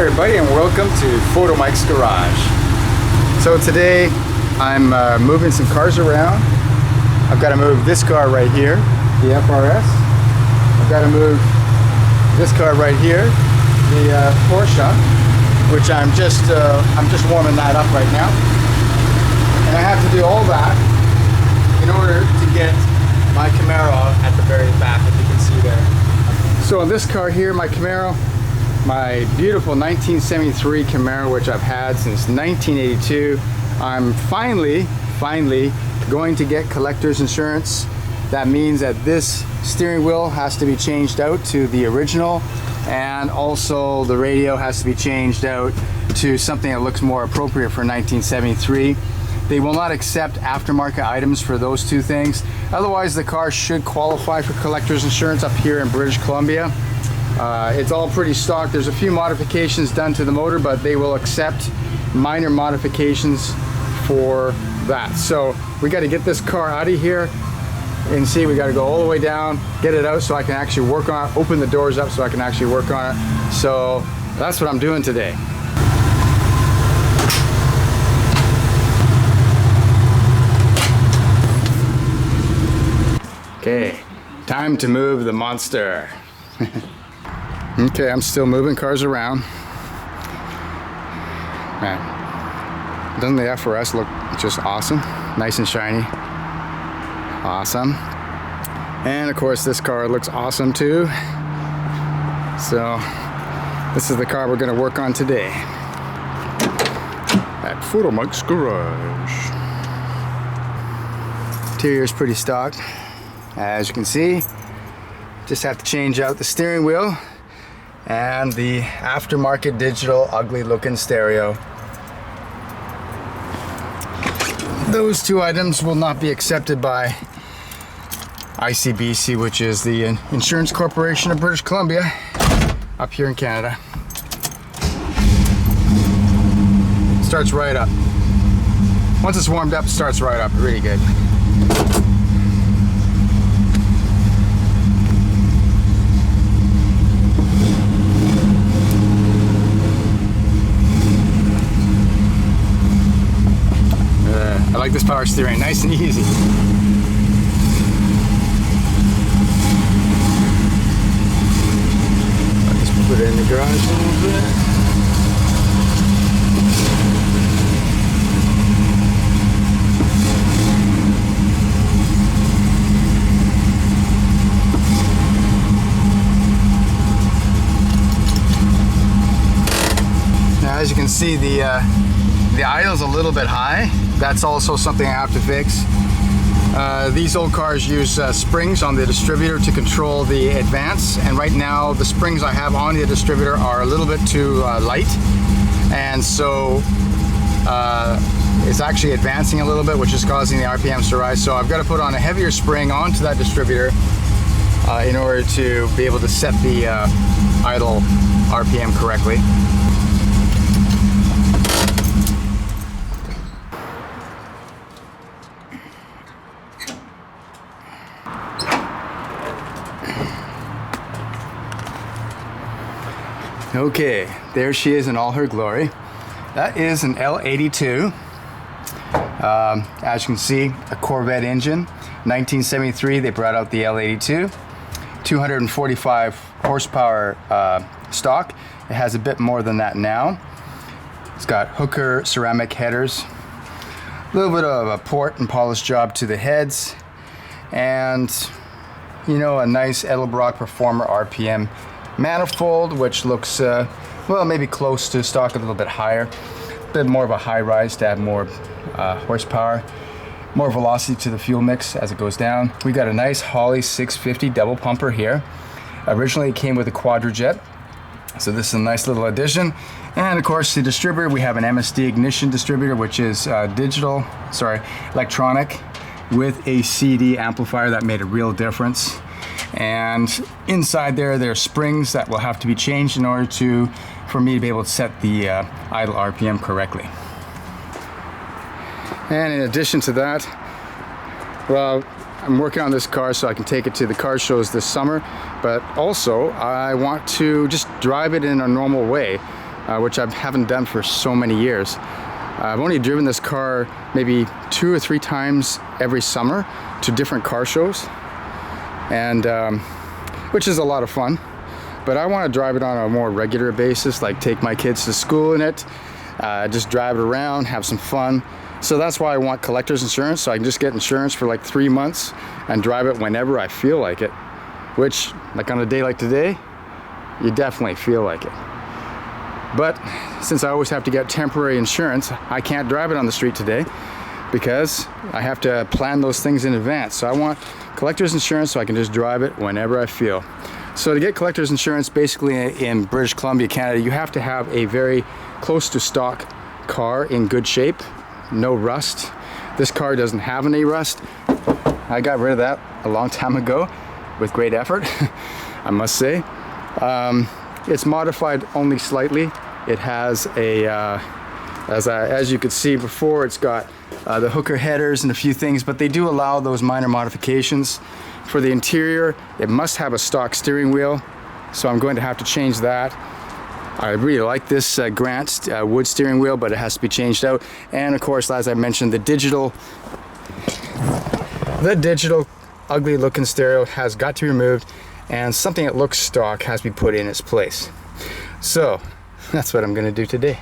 everybody, and welcome to Photomikes Garage. So today I'm moving some cars around. I've got to move this car right here, the FRS. I've got to move this car right here, the Porsche, which I'm just warming that up right now. And I have to do all that in order to get my Camaro at the very back, if you can see there. So in this car here, my Camaro, my beautiful 1973 Camaro, which I've had since 1982. I'm finally going to get collector's insurance. That means that this steering wheel has to be changed out to the original, and also the radio has to be changed out to something that looks more appropriate for 1973. They will not accept aftermarket items for those two things. Otherwise, the car should qualify for collector's insurance up here in British Columbia. It's all pretty stock. There's a few modifications done to the motor, but they will accept minor modifications for that. So we got to get this car out of here, and see, we got to go all the way down, get it out so I can actually work on it, open the doors up so I can actually work on it. So that's what I'm doing today. Okay, time to move the monster. Okay, I'm still moving cars around. Man, doesn't the FRS look just awesome? Nice and shiny. Awesome. And of course this car looks awesome too. So this is the car we're going to work on today at Photomikes Garage. Interior is pretty stock, as you can see. Just have to change out the steering wheel and the aftermarket digital ugly looking stereo. Those two items will not be accepted by ICBC, which is the Insurance Corporation of British Columbia up here in Canada. Starts right up. Once it's warmed up, it starts right up. Really good. I like this power steering, nice and easy. I'll just put it in the garage a little bit. Now, as you can see, the idle's a little bit high. That's also something I have to fix. These old cars use springs on the distributor to control the advance, and right now the springs I have on the distributor are a little bit too light, and so it's actually advancing a little bit, which is causing the RPMs to rise. So I've got to put on a heavier spring onto that distributor in order to be able to set the idle RPM correctly. Okay, there she is in all her glory. That is an L82. As you can see, a Corvette engine. 1973, they brought out the L82. 245 horsepower stock. It has a bit more than that now. It's got hooker ceramic headers. A little bit of a port and polish job to the heads. And, you know, a nice Edelbrock Performer RPM manifold, which looks well, maybe close to stock, a little bit higher, a bit more of a high rise to add more horsepower, more velocity to the fuel mix as it goes down. We got a nice Holley 650 double pumper here. Originally it came with a Quadrajet, so this is a nice little addition. And of course the distributor, we have an MSD ignition distributor, which is electronic, with a CD amplifier. That made a real difference. And inside there's springs that will have to be changed in order for me to be able to set the idle RPM correctly. And in addition to that, well, I'm working on this car so I can take it to the car shows this summer, but also I want to just drive it in a normal way. which I haven't done for so many years. I've only driven this car maybe 2 or 3 times every summer to different car shows, and which is a lot of fun. But I want to drive it on a more regular basis, like take my kids to school in it, just drive it around, have some fun. So that's why I want collector's insurance, so I can just get insurance for like 3 months and drive it whenever I feel like it, which, like on a day like today, you definitely feel like it. But since I always have to get temporary insurance, I can't drive it on the street today because I have to plan those things in advance. So I want collector's insurance so I can just drive it whenever I feel. So to get collector's insurance, basically in British Columbia, Canada, you have to have a very close to stock car in good shape, no rust. This car doesn't have any rust. I got rid of that a long time ago with great effort, I must say. It's modified only slightly. It has a, as you could see before, it's got the hooker headers and a few things, but they do allow those minor modifications. For the interior, it must have a stock steering wheel, so I'm going to have to change that. I really like this Grant wood steering wheel, but it has to be changed out. And of course, as I mentioned, the digital ugly looking stereo has got to be removed, and something that looks stock has to be put in its place. So that's what I'm going to do today.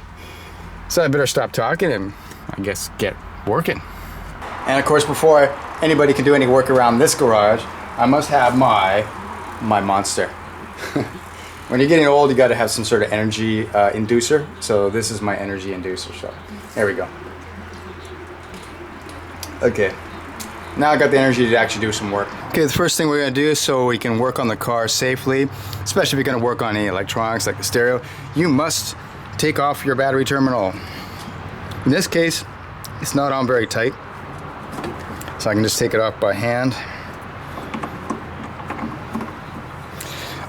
So I better stop talking and I guess get working. And of course, before anybody can do any work around this garage, I must have my monster. When you're getting old, you got to have some sort of energy inducer. So this is my energy inducer. So there we go. Okay, now I got the energy to actually do some work. Okay, the first thing we're going to do is so we can work on the car safely, especially if you're going to work on any electronics like the stereo, you must take off your battery terminal. In this case, it's not on very tight, so I can just take it off by hand.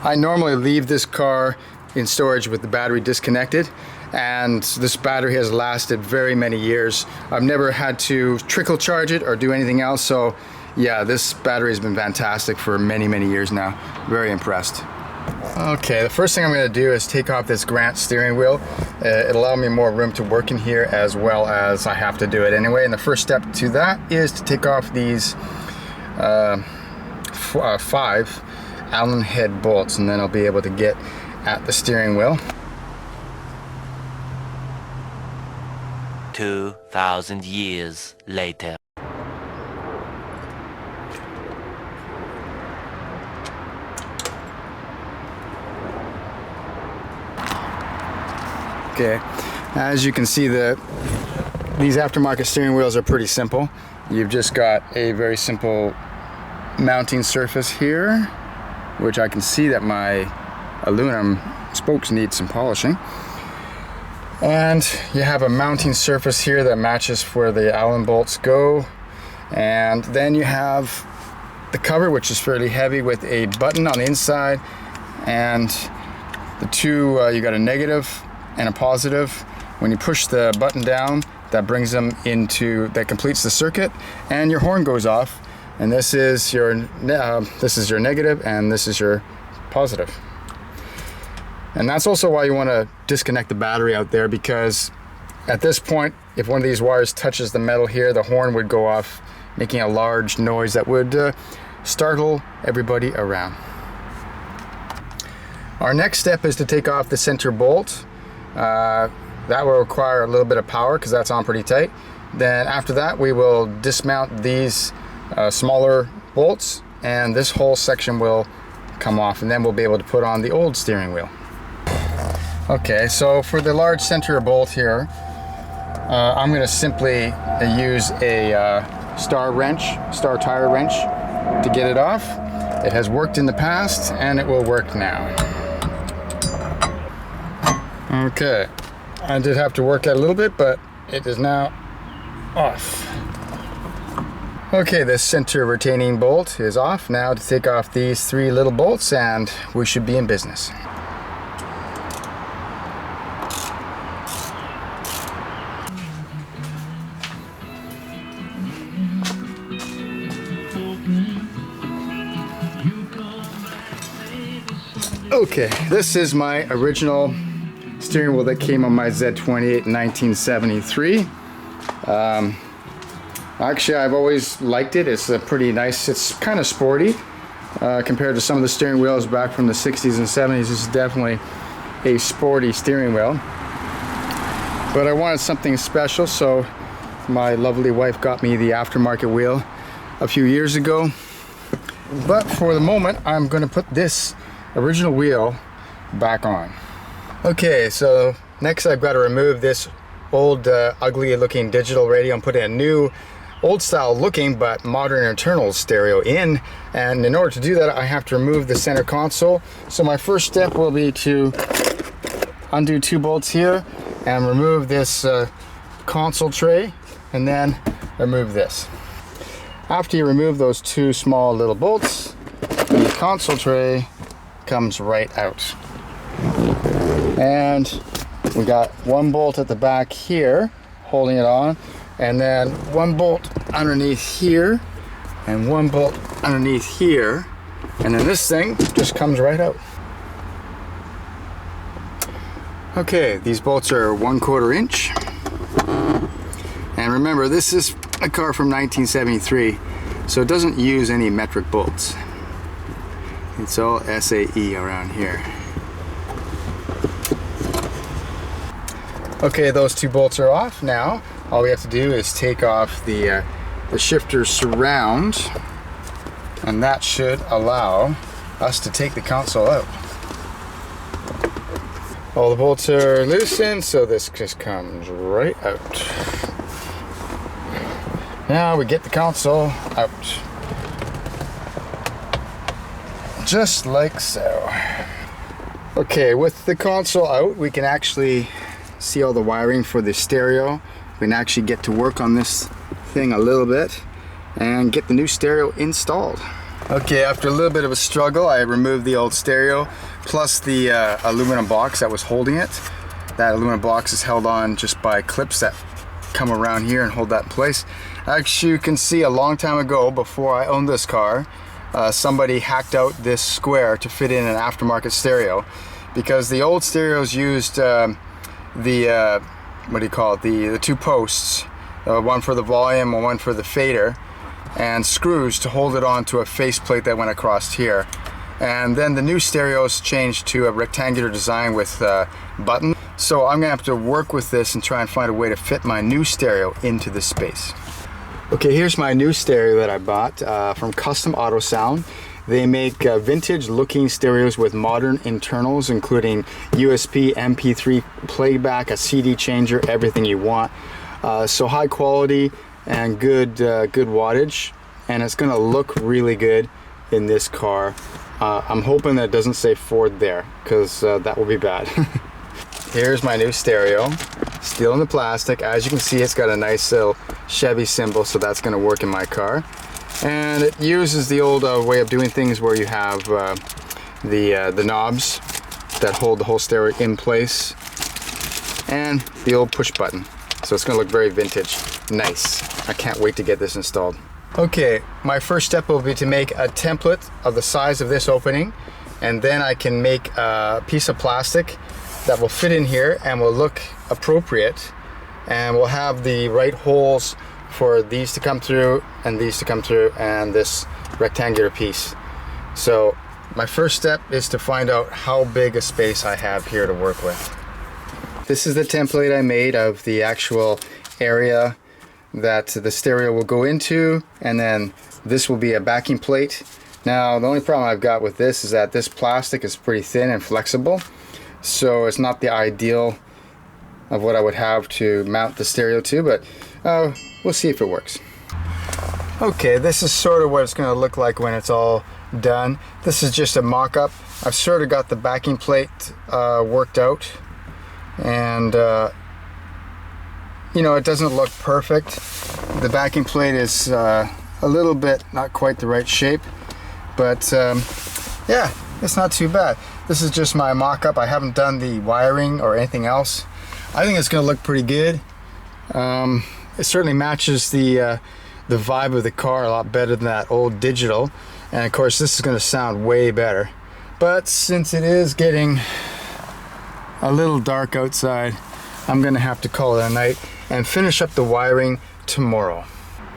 I normally leave this car in storage with the battery disconnected, and this battery has lasted very many years. I've never had to trickle charge it or do anything else, so yeah, this battery has been fantastic for many, many years now. Very impressed. Okay, the first thing I'm going to do is take off this Grant steering wheel. It'll allow me more room to work in here, as well as I have to do it anyway. And the first step to that is to take off these 5 Allen head bolts, and then I'll be able to get at the steering wheel. 2,000 years later. Okay, as you can see, these aftermarket steering wheels are pretty simple. You've just got a very simple mounting surface here, which I can see that my aluminum spokes need some polishing. And you have a mounting surface here that matches where the Allen bolts go. And then you have the cover, which is fairly heavy, with a button on the inside. And the two, you got a negative and a positive. When you push the button down, that brings them into, that completes the circuit, and your horn goes off. And this is your negative, and this is your positive. And that's also why you want to disconnect the battery out there, because at this point, if one of these wires touches the metal here, the horn would go off, making a large noise that would startle everybody around. Our next step is to take off the center bolt. That will require a little bit of power because that's on pretty tight. Then after that, we will dismount these smaller bolts, and this whole section will come off, and then we'll be able to put on the old steering wheel. Okay, so for the large center bolt here, I'm going to simply use a star tire wrench to get it off. It has worked in the past, and it will work now. Okay, I did have to work it a little bit, but it is now off. Okay, this center retaining bolt is off. Now to take off these 3 little bolts, and we should be in business. Okay, this is my original steering wheel that came on my Z28 in 1973. Actually, I've always liked it. It's a pretty nice, it's kind of sporty compared to some of the steering wheels back from the 60s and 70s. This is definitely a sporty steering wheel. But I wanted something special, so my lovely wife got me the aftermarket wheel a few years ago. But for the moment, I'm going to put this original wheel back on. Okay, so next I've got to remove this old ugly looking digital radio and put in a new old style looking but modern internal stereo in, and in order to do that I have to remove the center console. So my first step will be to undo 2 bolts here and remove this console tray, and then remove this. After you remove those 2 small little bolts, the console tray comes right out. And we got 1 bolt at the back here holding it on, and then 1 bolt underneath here and 1 bolt underneath here, and then this thing just comes right out. Okay, these bolts are 1/4 inch, and remember this is a car from 1973, so it doesn't use any metric bolts. It's all SAE around here. Okay, those 2 bolts are off. Now all we have to do is take off the shifter surround, and that should allow us to take the console out. All the bolts are loosened, so this just comes right out. Now we get the console out. Just like so. Okay, with the console out, we can actually see all the wiring for the stereo. We can actually get to work on this thing a little bit and get the new stereo installed. Okay, after a little bit of a struggle, I removed the old stereo plus the aluminum box that was holding it. That aluminum box is held on just by clips that come around here and hold that in place. Actually, you can see a long time ago, before I owned this car, somebody hacked out this square to fit in an aftermarket stereo, because the old stereos used what do you call it, the 2 posts, one for the volume and one for the fader, and screws to hold it onto a faceplate that went across here. And then the new stereos changed to a rectangular design with buttons. So I'm gonna have to work with this and try and find a way to fit my new stereo into this space. Okay, here's my new stereo that I bought from Custom Auto Sound. They make vintage looking stereos with modern internals, including USB, MP3 playback, a CD changer, everything you want. So high quality and good wattage, and it's gonna look really good in this car. I'm hoping that it doesn't say Ford there, because that will be bad. Here's my new stereo, still in the plastic. As you can see, it's got a nice little Chevy symbol, so that's gonna work in my car. And it uses the old way of doing things where you have the knobs that hold the whole stereo in place, and the old push button. So it's gonna look very vintage. Nice. I can't wait to get this installed. Okay, my first step will be to make a template of the size of this opening, and then I can make a piece of plastic that will fit in here and will look appropriate, and we'll have the right holes for these to come through and these to come through and this rectangular piece. So my first step is to find out how big a space I have here to work with. This is the template I made of the actual area that the stereo will go into, and then this will be a backing plate. Now the only problem I've got with this is that this plastic is pretty thin and flexible, so it's not the ideal of what I would have to mount the stereo to, but we'll see if it works. Okay, this is sort of what it's going to look like when it's all done. This is just a mock-up. I've sort of got the backing plate worked out, and you know, it doesn't look perfect. The backing plate is a little bit not quite the right shape, but yeah, it's not too bad. This is just my mock-up. I haven't done the wiring or anything else. I think it's going to look pretty good. It certainly matches the vibe of the car a lot better than that old digital, and of course this is going to sound way better. But since it is getting a little dark outside. I'm gonna have to call it a night and finish up the wiring tomorrow.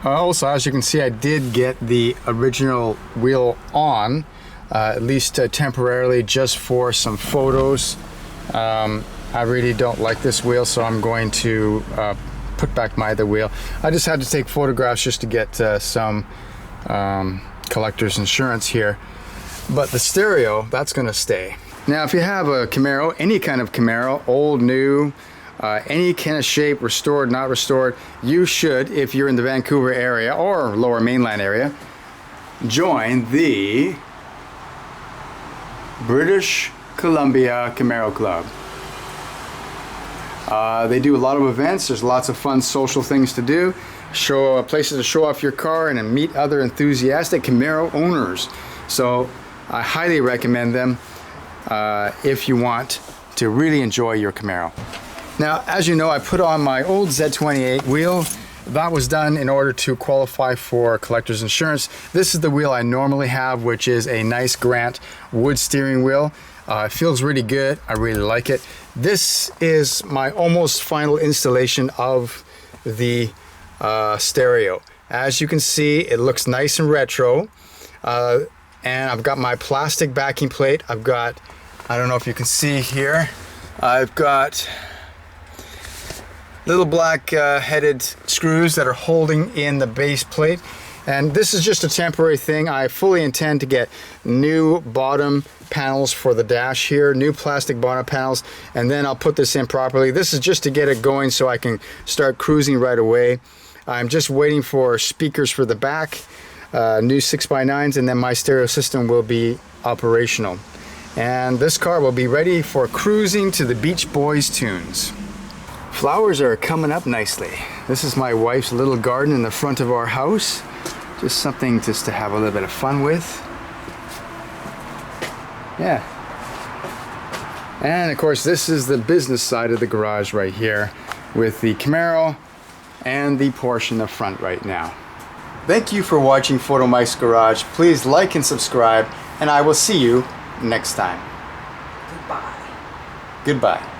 Also, as you can see, I did get the original wheel on, at least temporarily, just for some photos. I really don't like this wheel, so I'm going to put back my other wheel. I just had to take photographs just to get some collector's insurance here. But the stereo, that's gonna stay. Now, if you have a Camaro, any kind of Camaro, old, new, any kind of shape, restored, not restored, you should, if you're in the Vancouver area or Lower Mainland area, join the British Columbia Camaro Club. They do a lot of events. There's lots of fun social things to do. Places to show off your car and meet other enthusiastic Camaro owners. So I highly recommend them if you want to really enjoy your Camaro. Now, as you know, I put on my old Z28 wheel. That was done in order to qualify for collector's insurance. This is the wheel I normally have, which is a nice Grant wood steering wheel. It feels really good. I really like it. This is my almost final installation of the stereo. As you can see, it looks nice and retro. And I've got my plastic backing plate. I've got, I don't know if you can see here, I've got little black headed screws that are holding in the base plate. And this is just a temporary thing. I fully intend to get new bottom panels for the dash here, new plastic bottom panels, and then I'll put this in properly. This is just to get it going so I can start cruising right away. I'm just waiting for speakers for the back, new 6x9s, and then my stereo system will be operational. And this car will be ready for cruising to the Beach Boys tunes. Flowers are coming up nicely. This is my wife's little garden in the front of our house. Just something just to have a little bit of fun with. Yeah. And of course, this is the business side of the garage right here with the Camaro and the Porsche in the front right now. Thank you for watching Photomikes Garage. Please like and subscribe, and I will see you next time. Goodbye. Goodbye.